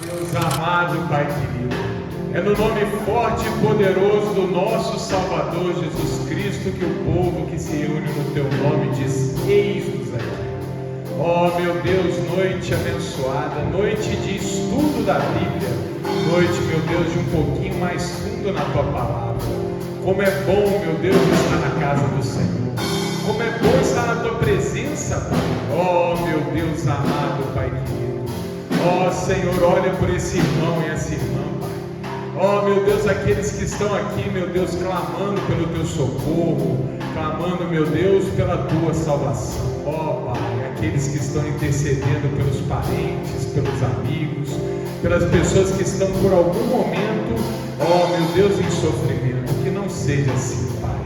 Deus amado, Pai querido, é no nome forte e poderoso do nosso Salvador Jesus Cristo que o povo que se reúne no Teu nome diz: eis-nos aqui. Ó meu Deus, noite abençoada, noite de estudo da Bíblia, noite, meu Deus, de um pouquinho mais fundo na Tua Palavra. Como é bom, meu Deus, estar na casa do Senhor. Como é bom estar na Tua presença, Pai. Ó meu Deus amado, Pai querido. Ó Senhor, olha por esse irmão e essa irmã, Pai. Ó meu Deus, aqueles que estão aqui, meu Deus, clamando pelo Teu socorro, clamando, meu Deus, pela Tua salvação. Ó Pai, aqueles que estão intercedendo pelos parentes, pelos amigos, pelas pessoas que estão por algum momento, ó meu Deus, em sofrimento. Que não seja assim, Pai.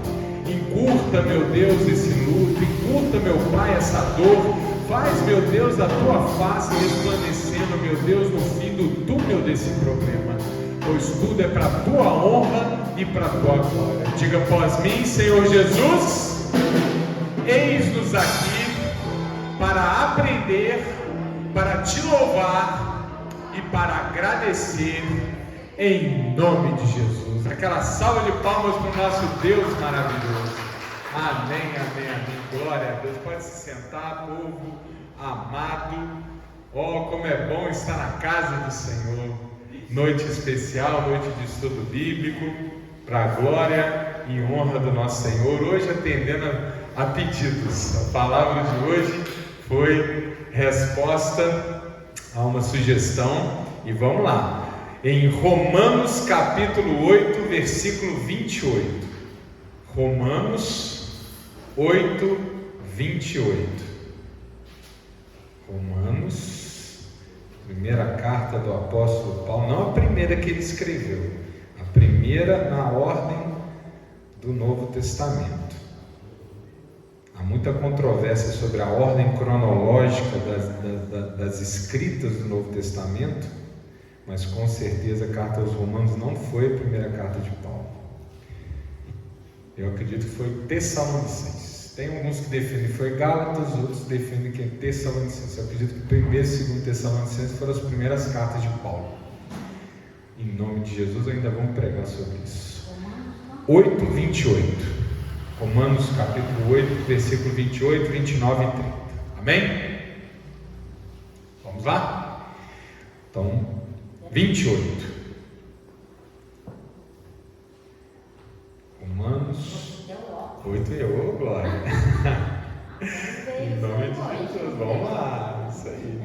Encurta, meu Deus, esse luto, encurta, meu Pai, essa dor. Faz, meu Deus, a Tua face resplandecendo, meu Deus, no fim do túnel desse problema, pois tudo é para a Tua honra e para a Tua glória. Diga após mim: Senhor Jesus, eis-nos aqui para aprender, para Te louvar e para agradecer, em nome de Jesus. Aquela salva de palmas para o nosso Deus maravilhoso. Amém, amém, amém. Glória a Deus. Pode se sentar, povo amado. Oh, como é bom estar na casa do Senhor. Noite especial, noite de estudo bíblico, para a glória e honra do nosso Senhor. Hoje atendendo a pedidos. A palavra de hoje foi resposta a uma sugestão. E vamos lá. Em Romanos capítulo 8, versículo 28. Romanos 8, 28. Romanos, primeira carta do apóstolo Paulo, não a primeira que ele escreveu, a primeira na ordem do Novo Testamento. Há muita controvérsia sobre a ordem cronológica das escritas do Novo Testamento, mas com certeza a carta aos Romanos não foi a primeira carta de Paulo. Eu acredito que foi Tessalonicenses. Tem alguns que defendem que foi Gálatas, outros defendem que é Tessalonicenses. Eu acredito que 1º e 2º Tessalonicenses foram as primeiras cartas de Paulo. Em nome de Jesus, ainda vamos pregar sobre isso. 8, 28. Romanos capítulo 8, versículo 28, 29 e 30. Amém? Vamos lá? Então, 28. Romanos 8, oh, glória. Em nome de Jesus, vamos lá, isso aí.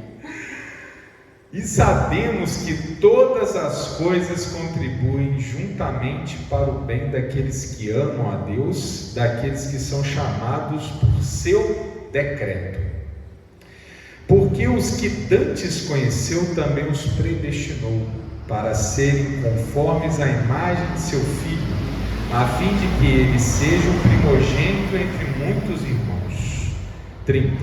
E sabemos que todas as coisas contribuem juntamente para o bem daqueles que amam a Deus, daqueles que são chamados por seu decreto. Porque os que dantes conheceu também os predestinou para serem conformes à imagem de seu Filho, a fim de que ele seja o primogênito entre muitos irmãos. 30.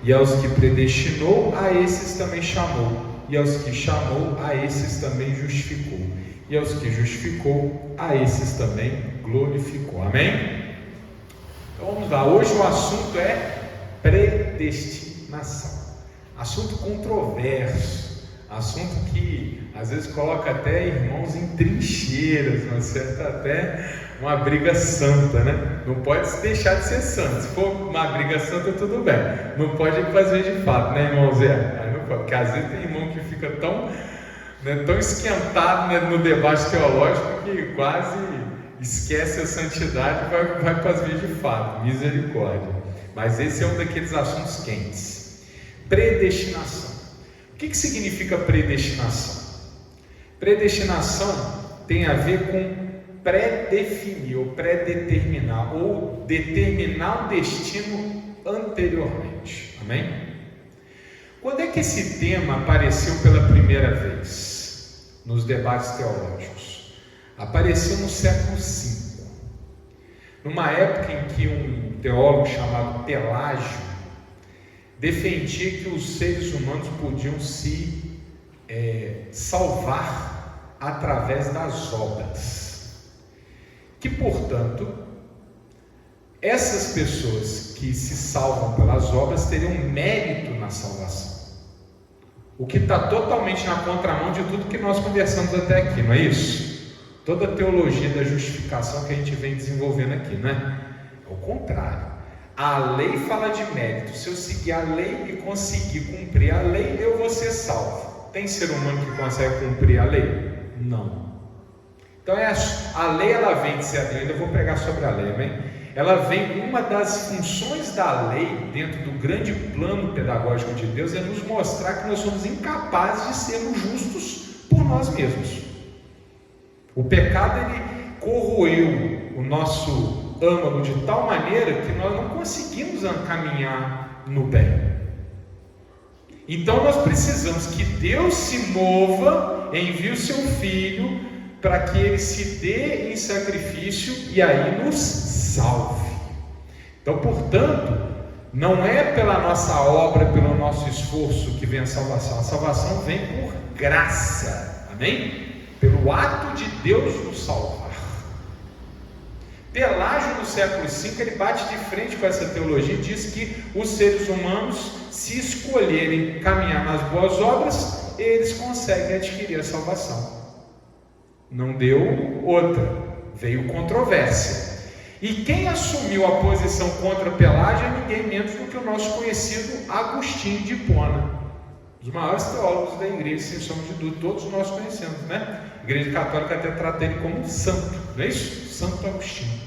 E aos que predestinou, a esses também chamou, e aos que chamou, a esses também justificou, e aos que justificou, a esses também glorificou. Amém? Então vamos lá, hoje o assunto é predestinação. Assunto controverso, assunto que às vezes coloca até irmãos em trincheiras, uma certa até uma briga santa, né? Não pode deixar de ser santo. Se for uma briga santa, tudo bem. Não pode fazer de fato, né, irmão Zé? Aí não pode, porque às vezes tem irmão que fica tão esquentado, né, no debate teológico que quase esquece a santidade e vai para as vias de fato. Misericórdia. Mas esse é um daqueles assuntos quentes. Predestinação. O que significa predestinação? Predestinação tem a ver com pré-definir ou pré-determinar ou determinar o destino anteriormente. Amém? Quando é que esse tema apareceu pela primeira vez nos debates teológicos? Apareceu no século V, numa época em que um teólogo chamado Pelágio defendia que os seres humanos podiam se salvar através das obras, que portanto essas pessoas que se salvam pelas obras teriam mérito na salvação. O que está totalmente na contramão de tudo que nós conversamos até aqui, não é isso? Toda a teologia da justificação que a gente vem desenvolvendo aqui, não é? É o contrário. A lei fala de mérito. Se eu seguir a lei e conseguir cumprir a lei, eu vou ser salvo. Tem ser humano que consegue cumprir a lei? Não. Então a lei, ela vem de ser a lei. Eu ainda vou pregar sobre a lei, amém? Ela vem, uma das funções da lei, dentro do grande plano pedagógico de Deus, é nos mostrar que nós somos incapazes de sermos justos por nós mesmos. O pecado, ele corroeu o nosso âmago de tal maneira que nós não conseguimos caminhar no bem. Então nós precisamos que Deus se mova, envie o seu Filho, para que ele se dê em sacrifício e aí nos salve. Então, portanto, não é pela nossa obra, pelo nosso esforço que vem a salvação. A salvação vem por graça, amém? Pelo ato de Deus nos salvar. Pelágio, no século V, ele bate de frente com essa teologia e diz que os seres humanos, se escolherem caminhar nas boas obras, eles conseguem adquirir a salvação. Não deu outra, veio controvérsia. E quem assumiu a posição contra Pelágio é ninguém menos do que o nosso conhecido Agostinho de Hipona, os maiores teólogos da igreja, sem sombra de dúvida, todos nós conhecemos, né? A igreja católica até trata ele como um santo, não é isso? Santo Agostinho.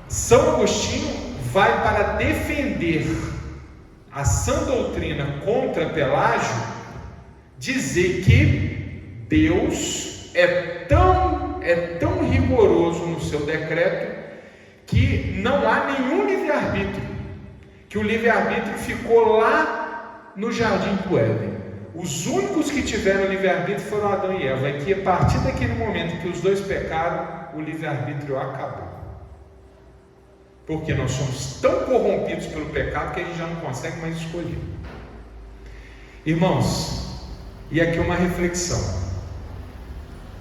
São Agostinho vai para defender a sã doutrina contra Pelágio, dizer que Deus é tão rigoroso no seu decreto que não há nenhum livre-arbítrio, que o livre-arbítrio ficou lá no jardim do Éden. Os únicos que tiveram livre-arbítrio foram Adão e Eva, e que a partir daquele momento que os dois pecaram, o livre-arbítrio acabou. Porque nós somos tão corrompidos pelo pecado que a gente já não consegue mais escolher. Irmãos, e aqui uma reflexão.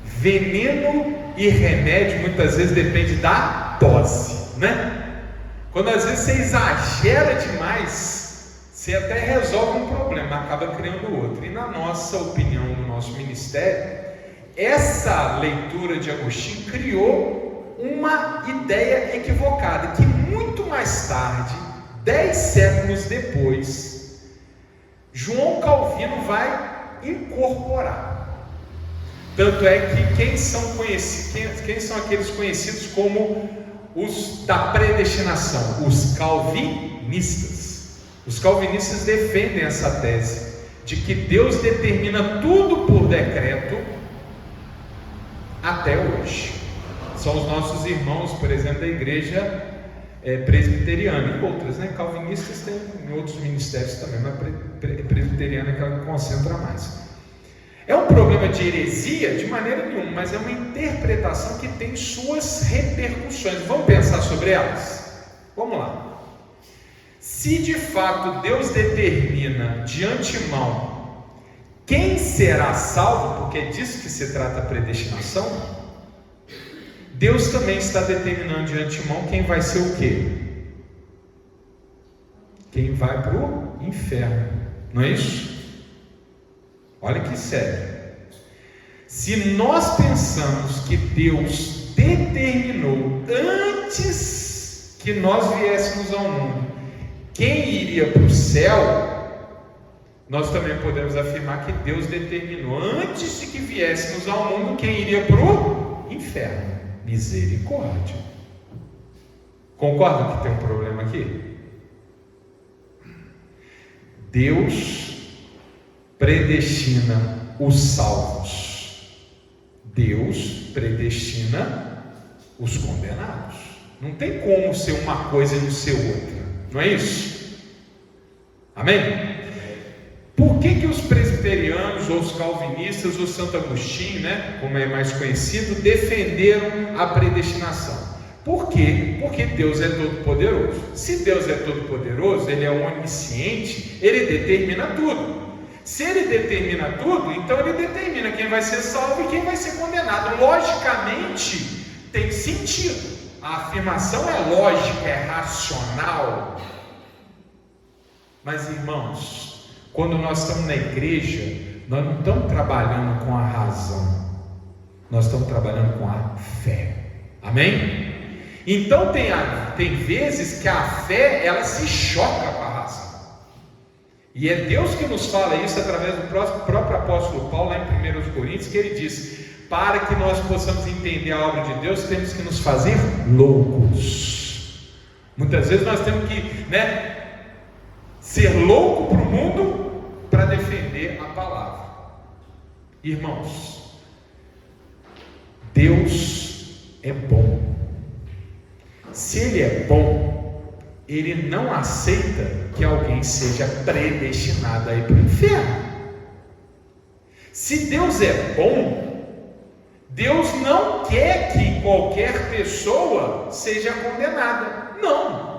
Veneno e remédio muitas vezes depende da dose, né? Quando às vezes você exagera demais, você até resolve um problema, acaba criando outro. E na nossa opinião, no nosso ministério, essa leitura de Agostinho criou uma ideia equivocada, que muito mais tarde, 10 séculos depois, João Calvino vai incorporar. Tanto é que quem são aqueles conhecidos como os da predestinação? Os calvinistas. Os calvinistas defendem essa tese de que Deus determina tudo por decreto até hoje. São os nossos irmãos, por exemplo, da igreja presbiteriana e outras, né? Calvinistas tem em outros ministérios também, mas presbiteriana é aquela que concentra mais. É um problema de heresia? De maneira nenhuma, mas é uma interpretação que tem suas repercussões. Vamos pensar sobre elas? Vamos lá. Se de fato Deus determina de antemão quem será salvo, porque é disso que se trata a predestinação, Deus também está determinando de antemão quem vai ser o quê? Quem vai para o inferno, não é isso? Olha que sério. Se nós pensamos que Deus determinou antes que nós viéssemos ao mundo quem iria para o céu, nós também podemos afirmar que Deus determinou antes de que viéssemos ao mundo quem iria para o inferno. Misericórdia. Concordam que tem um problema aqui? Deus predestina os salvos, Deus predestina os condenados. Não tem como ser uma coisa e não ser outra, não é isso? Amém? Por que os presbiterianos, ou os calvinistas, ou Santo Agostinho, né, como é mais conhecido, defenderam a predestinação? Por quê? Porque Deus é todo poderoso. Se Deus é todo poderoso, Ele é onisciente, Ele determina tudo. Se Ele determina tudo, então Ele determina quem vai ser salvo e quem vai ser condenado. Logicamente, tem sentido. A afirmação é lógica, é racional. Mas, irmãos, quando nós estamos na igreja, nós não estamos trabalhando com a razão, nós estamos trabalhando com a fé. Amém? Então tem vezes que a fé, ela se choca com a razão. E é Deus que nos fala isso através do próprio apóstolo Paulo, lá em 1 Coríntios, que ele diz: para que nós possamos entender a obra de Deus, temos que nos fazer loucos. Muitas vezes nós temos que, ser louco para o mundo para defender a palavra. Irmãos, Deus é bom. Se Ele é bom, Ele não aceita que alguém seja predestinado a ir para o inferno. Se Deus é bom, Deus não quer que qualquer pessoa seja condenada. Não.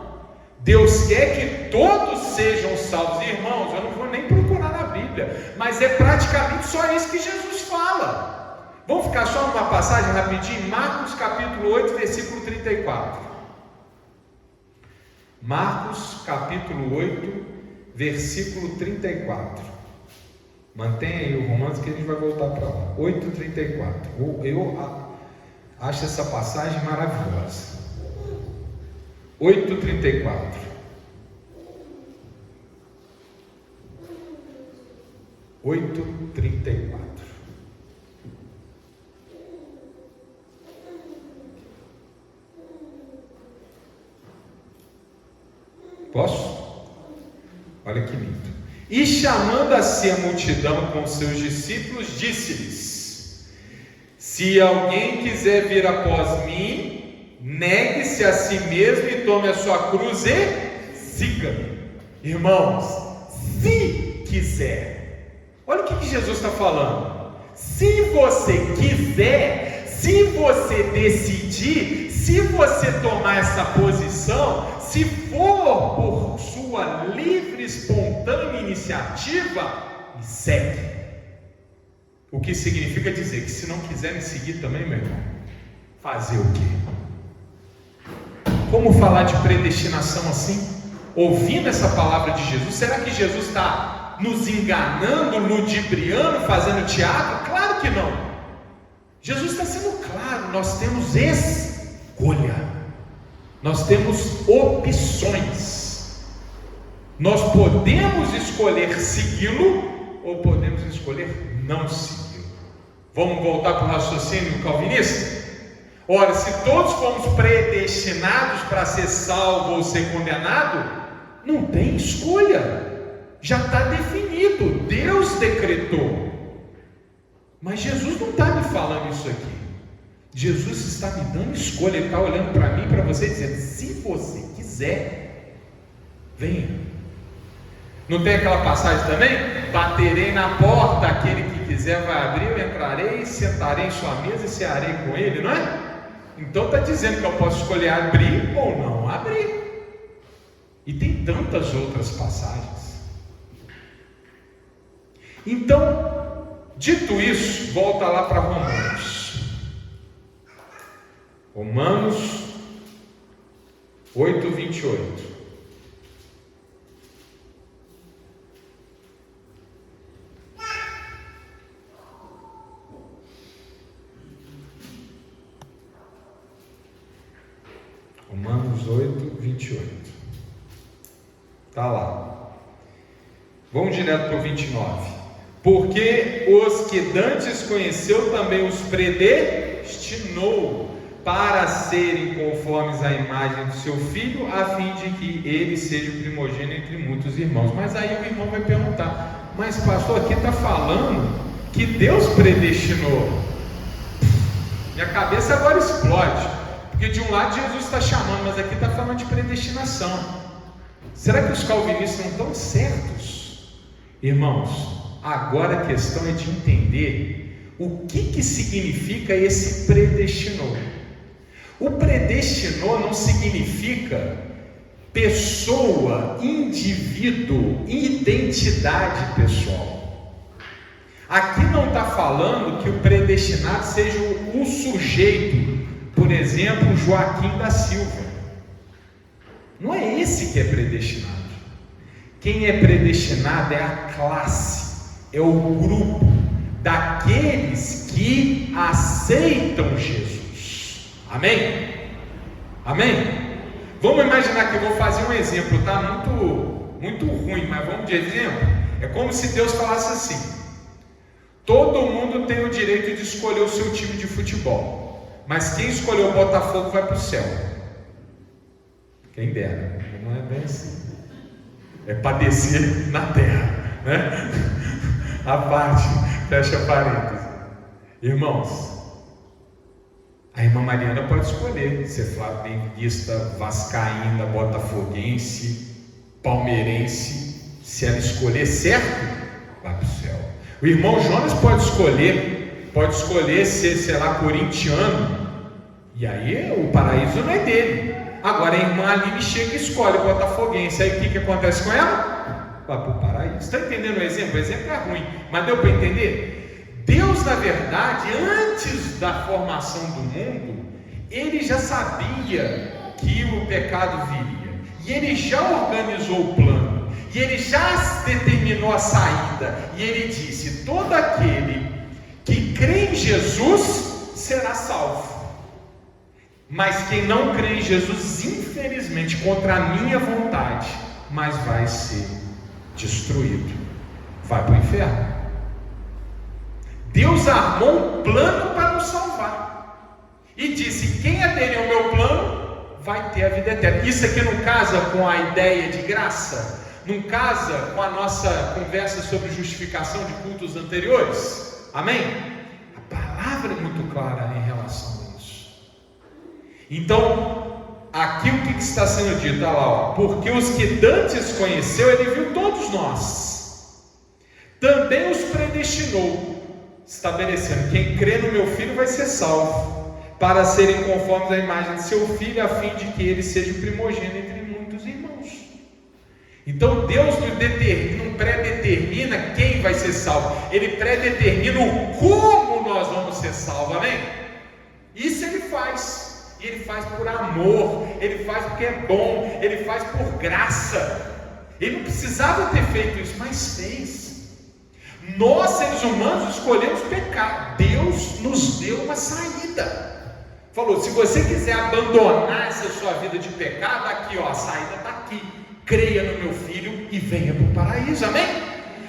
Deus quer que todos sejam salvos. Irmãos, eu não vou nem procurar na Bíblia, mas é praticamente só isso que Jesus fala. Vamos ficar só numa passagem rapidinho? Marcos capítulo 8, versículo 34. Marcos capítulo 8, versículo 34. Mantenha aí o Romanos que a gente vai voltar para lá. 8,34. Eu acho essa passagem maravilhosa. 8,34. Posso? Olha que lindo. E chamando a si a multidão com seus discípulos, disse-lhes: se alguém quiser vir após mim, negue-se a si mesmo e tome a sua cruz e siga-me. Irmãos, se quiser. Olha o que Jesus está falando. Se você quiser, se você decidir, se você tomar essa posição, se for por sua livre, espontânea iniciativa, me segue. O que significa dizer que se não quiser me seguir também, meu irmão, fazer o quê? Como falar de predestinação assim? Ouvindo essa palavra de Jesus, será que Jesus está nos enganando, ludibriando, fazendo teatro? Claro que não. Jesus está sendo claro, nós temos escolha. Nós temos opções. Nós podemos escolher segui-lo ou podemos escolher não segui-lo. Vamos voltar para o raciocínio calvinista? Ora, se todos fomos predestinados para ser salvo ou ser condenado, não tem escolha. Já está definido. Deus decretou. Mas Jesus não está me falando isso aqui. Jesus está me dando escolha. Ele está olhando para mim, para você, dizendo: se você quiser, venha. Não tem aquela passagem também? Baterei na porta, aquele que quiser vai abrir, eu entrarei, sentarei em sua mesa e cearei com ele, não é? Então está dizendo que eu posso escolher abrir ou não abrir. E tem tantas outras passagens. Então, dito isso, volta lá para Romanos. Romanos 8, 28. Romanos 8, 28. Está lá. Vamos direto para o 29. Porque os que dantes conheceu também os predestinou para serem conformes à imagem do seu filho, a fim de que ele seja o primogênito entre muitos irmãos. Mas aí o irmão vai perguntar: mas pastor, aqui está falando que Deus predestinou. Minha cabeça agora explode, porque de um lado Jesus está chamando, mas aqui está falando de predestinação. Será que os calvinistas não estão certos? Irmãos, agora a questão é de entender o que significa esse predestinou. O predestinou não significa pessoa, indivíduo, identidade pessoal. Aqui não está falando que o predestinado seja o sujeito, por exemplo, Joaquim da Silva. Não é esse que é predestinado. Quem é predestinado é a classe, é o grupo daqueles que aceitam Jesus. Amém? Amém? Vamos imaginar que eu vou fazer um exemplo, tá? Muito ruim, mas vamos de exemplo. É como se Deus falasse assim: todo mundo tem o direito de escolher o seu time de futebol, mas quem escolheu o Botafogo vai para o céu. Quem dera, não é bem assim. É padecer na terra, né? A parte, fecha parênteses. Irmãos, a irmã Mariana pode escolher ser flamenguista, vascaína, botafoguense, palmeirense. Se ela escolher certo, vai para o céu. O irmão Jonas pode escolher ser, sei lá, corintiano, e aí o paraíso não é dele. Agora a irmã Aline chega e escolhe botafoguense, aí o que acontece com ela? Vai para o paraíso. Está entendendo o exemplo? O exemplo é ruim, mas deu para entender? Deus, na verdade, antes da formação do mundo, Ele já sabia que o pecado viria, e Ele já organizou o plano, e Ele já determinou a saída, e Ele disse: todo aquele que crê em Jesus será salvo. Mas quem não crê em Jesus, infelizmente, contra a minha vontade, mas vai ser destruído, vai para o inferno. Deus armou um plano para nos salvar, e disse: quem aderir ao meu plano, vai ter a vida eterna. Isso aqui não casa com a ideia de graça? Não casa com a nossa conversa sobre justificação de cultos anteriores? Amém? A palavra é muito clara em relação a isso. Então, aqui o que está sendo dito? Olha lá, ó. Porque os que dantes conheceu, Ele viu todos nós, também os predestinou, estabelecendo: quem crê no meu Filho vai ser salvo, para serem conformes à imagem de seu Filho, a fim de que ele seja o primogênito entre muitos irmãos. Então Deus não predetermina quem vai ser salvo, Ele predetermina o como nós vamos ser salvos. Amém? Isso Ele faz. E Ele faz por amor, Ele faz porque é bom, Ele faz por graça. Ele não precisava ter feito isso, mas fez. Nós, seres humanos, escolhemos pecar. Deus nos deu uma saída. Falou: se você quiser abandonar essa sua vida de pecado, aqui ó, a saída está aqui. Creia no meu Filho e venha para o paraíso. Amém?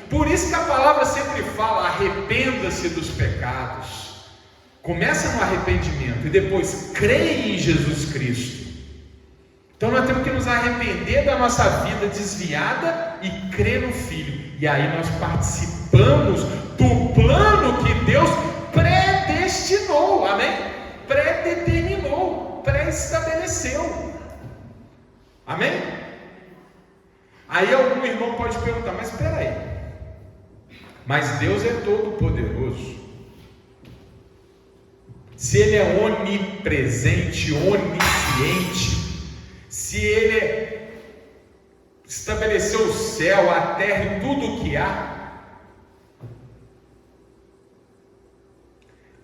Por isso que a palavra sempre fala: arrependa-se dos pecados. Começa no arrependimento e depois creia em Jesus Cristo. Então nós temos que nos arrepender da nossa vida desviada e crer no Filho. E aí nós participamos do plano que Deus predestinou. Amém? Predeterminou, pré-estabeleceu. Amém? Aí algum irmão pode perguntar: mas espera aí, mas Deus é todo poderoso. Se Ele é onipresente, onisciente, se Ele estabeleceu o céu, a terra e tudo o que há,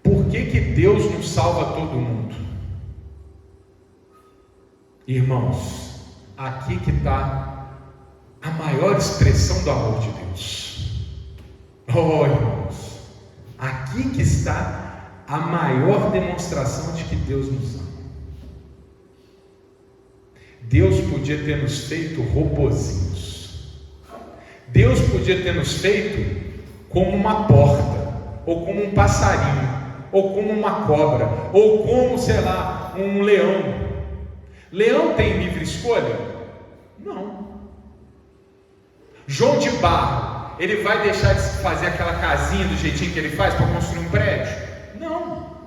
por que Deus não salva todo mundo? Irmãos, aqui que está a maior expressão do amor de Deus. Oh, irmãos, aqui que está a maior demonstração de que Deus nos ama. Deus podia ter nos feito robozinhos. Deus podia ter nos feito como uma porta, ou como um passarinho, ou como uma cobra, ou como, sei lá, um leão. Leão tem livre escolha? Não. João de Barro, ele vai deixar de fazer aquela casinha do jeitinho que ele faz para construir um prédio? Não.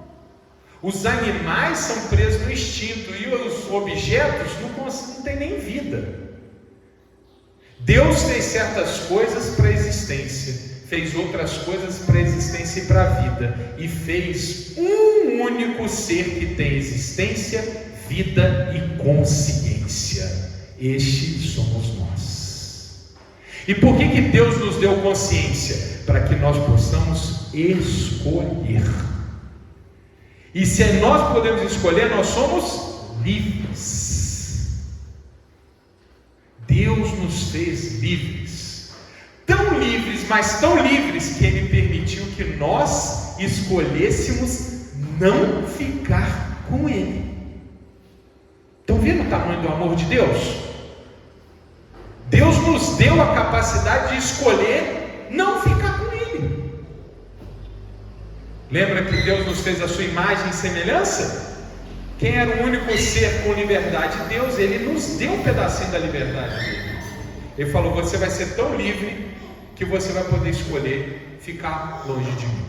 Os animais são presos no instinto, e os objetos não têm nem vida. Deus fez certas coisas para a existência, fez outras coisas para a existência e para a vida, e fez um único ser que tem existência, vida e consciência. Este somos nós. E por que Deus nos deu consciência? Para que nós possamos escolher. E se nós podemos escolher, nós somos livres. Deus nos fez livres. Tão livres, mas tão livres, que Ele permitiu que nós escolhêssemos não ficar com Ele. Estão vendo o tamanho do amor de Deus? Deus nos deu a capacidade de escolher não ficar com Ele. Lembra que Deus nos fez a sua imagem e semelhança? Quem era o único ser com liberdade? Deus. Ele nos deu um pedacinho da liberdade dele. Ele falou: você vai ser tão livre que você vai poder escolher ficar longe de mim.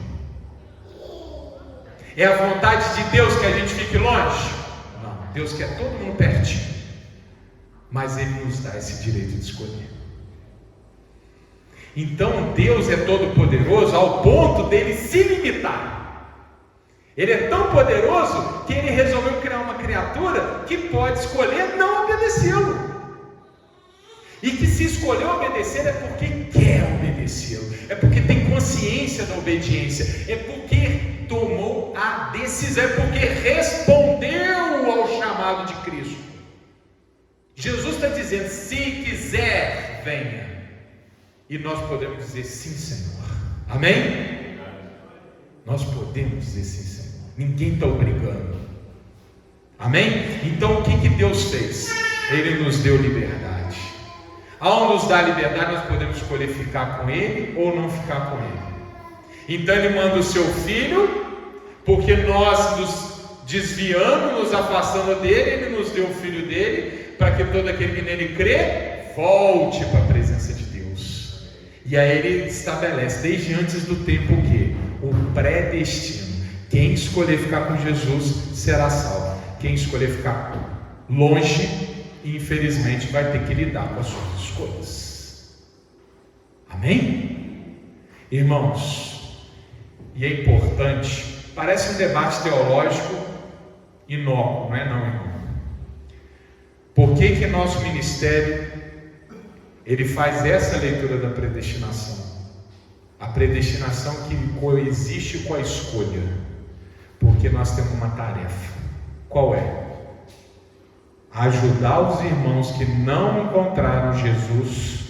É a vontade de Deus que a gente fique longe? Não, Deus quer todo mundo pertinho, mas Ele nos dá esse direito de escolher. Então Deus é todo poderoso ao ponto dele se limitar. Ele é tão poderoso que Ele resolveu criar uma criatura que pode escolher não obedecê-lo. E que se escolheu obedecer é porque quer obedecê-lo, é porque tem consciência da obediência, é porque tomou a decisão, é porque respondeu ao chamado de Cristo. Jesus está dizendo: se quiser, venha. E nós podemos dizer: sim, Senhor. Amém? Nós podemos dizer: sim, Senhor. Ninguém está obrigando. Amém? Então o que Deus fez? Ele nos deu liberdade. Ao nos dar liberdade, nós podemos escolher ficar com Ele ou não ficar com Ele. Então Ele manda o seu Filho, porque nós nos desviamos, nos afastando dele. Ele nos deu o Filho dele, para que todo aquele que nele crê volte para a presença de Deus. E aí Ele estabelece desde antes do tempo o quê? O predestino. Quem escolher ficar com Jesus será salvo. Quem escolher ficar longe, infelizmente, vai ter que lidar com as suas escolhas. Amém? Irmãos, e é importante, parece um debate teológico inócuo, não é não, irmão? Por que nosso ministério ele faz essa leitura da predestinação? A predestinação que coexiste com a escolha, porque nós temos uma tarefa. Qual é? Ajudar os irmãos que não encontraram Jesus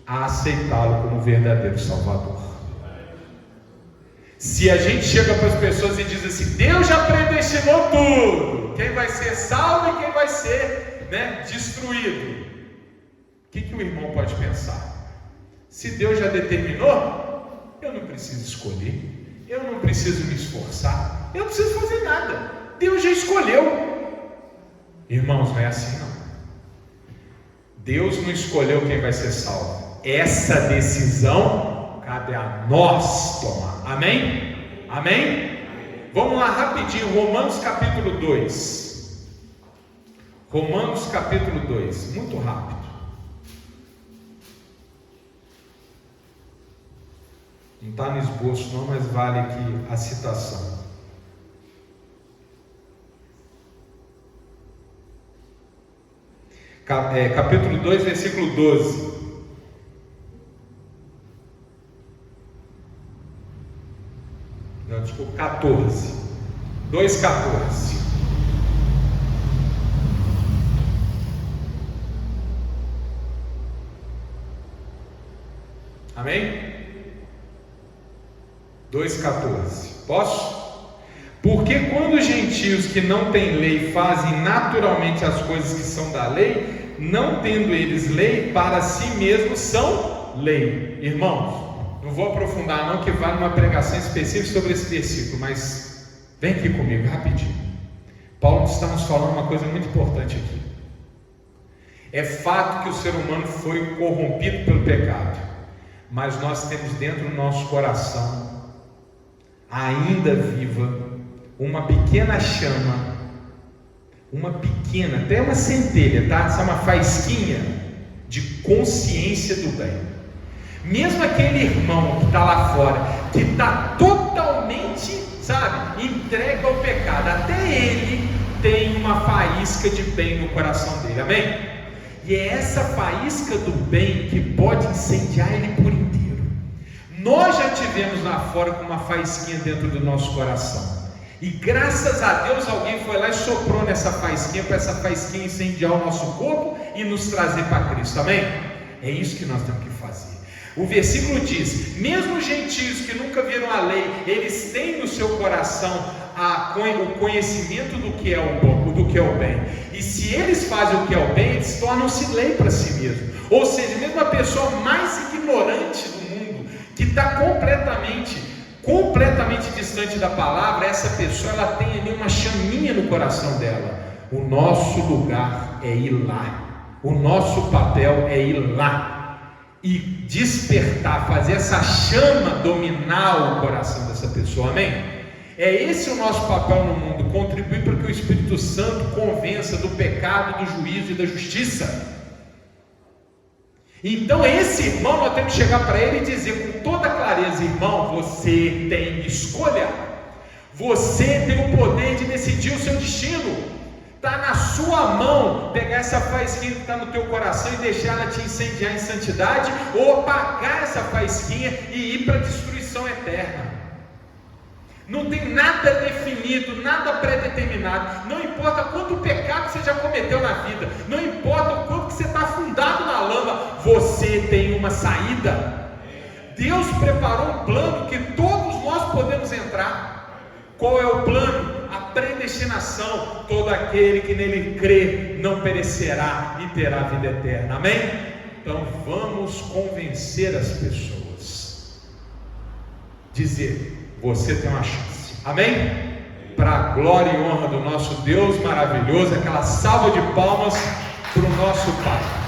a aceitá-lo como verdadeiro Salvador. Se a gente chega para as pessoas e diz assim: Deus já predestinou tudo, quem vai ser salvo e quem vai ser, destruído, o que o irmão pode pensar? Se Deus já determinou, eu não preciso escolher, eu não preciso me esforçar, eu não preciso fazer nada, Deus já escolheu. Irmãos, não é assim não. Deus não escolheu quem vai ser salvo. Essa decisão cabe a nós tomar. Amém? Amém? Vamos lá rapidinho, Romanos capítulo 2. Romanos capítulo 2, muito rápido. Não está no esboço não, mas vale aqui a citação. Capítulo 2, versículo 12. Não, desculpa, 14. 2,14. Amém? 2,14. Posso? Porque quando os gentios que não têm lei fazem naturalmente as coisas que são da lei, não tendo eles lei, para si mesmos são lei. Irmãos, não vou aprofundar não, que vale uma pregação específica sobre esse versículo, mas vem aqui comigo rapidinho. Paulo está nos falando uma coisa muito importante aqui. É fato que o ser humano foi corrompido pelo pecado, mas nós temos dentro do nosso coração, ainda viva, uma pequena chama, até uma centelha, tá? Essa é uma faísquinha de consciência do bem. Mesmo aquele irmão que está lá fora, que está totalmente, entregue ao pecado, até ele tem uma faísca de bem no coração dele, amém? E é essa faísca do bem que pode incendiar ele por inteiro. Nós já tivemos lá fora com uma faísquinha dentro do nosso coração, E graças a Deus alguém foi lá e soprou nessa faísquinha, para essa faísquinha incendiar o nosso corpo e nos trazer para Cristo, amém? É isso que nós temos que fazer. O versículo diz: mesmo os gentios que nunca viram a lei, eles têm no seu coração o conhecimento do que é o bem, e se eles fazem o que é o bem, eles tornam-se lei para si mesmo. Ou seja, mesmo a pessoa mais ignorante do mundo, que está completamente distante da palavra, essa pessoa, ela tem ali uma chaminha no coração dela. O nosso lugar é ir lá, o nosso papel é ir lá e despertar, fazer essa chama dominar o coração dessa pessoa, amém? É esse o nosso papel no mundo, contribuir para que o Espírito Santo convença do pecado, do juízo e da justiça. Então esse irmão, nós temos que chegar para ele e dizer com toda clareza: irmão, você tem escolha, você tem o poder de decidir o seu destino. Está na sua mão pegar essa faísquinha que está no teu coração e deixar ela te incendiar em santidade, ou apagar essa faísquinha e ir para a destruição eterna. Não tem nada definido, nada pré-determinado. Não importa quanto pecado você já cometeu na vida, não importa o quanto que você está afundado na lama, você tem uma saída. Deus preparou um plano que todos nós podemos entrar. Qual é o plano? A predestinação. Todo aquele que nele crê não perecerá e terá vida eterna, amém? Então vamos convencer as pessoas, dizer: você tem uma chance, amém? Para a glória e honra do nosso Deus maravilhoso, aquela salva de palmas para o nosso Pai.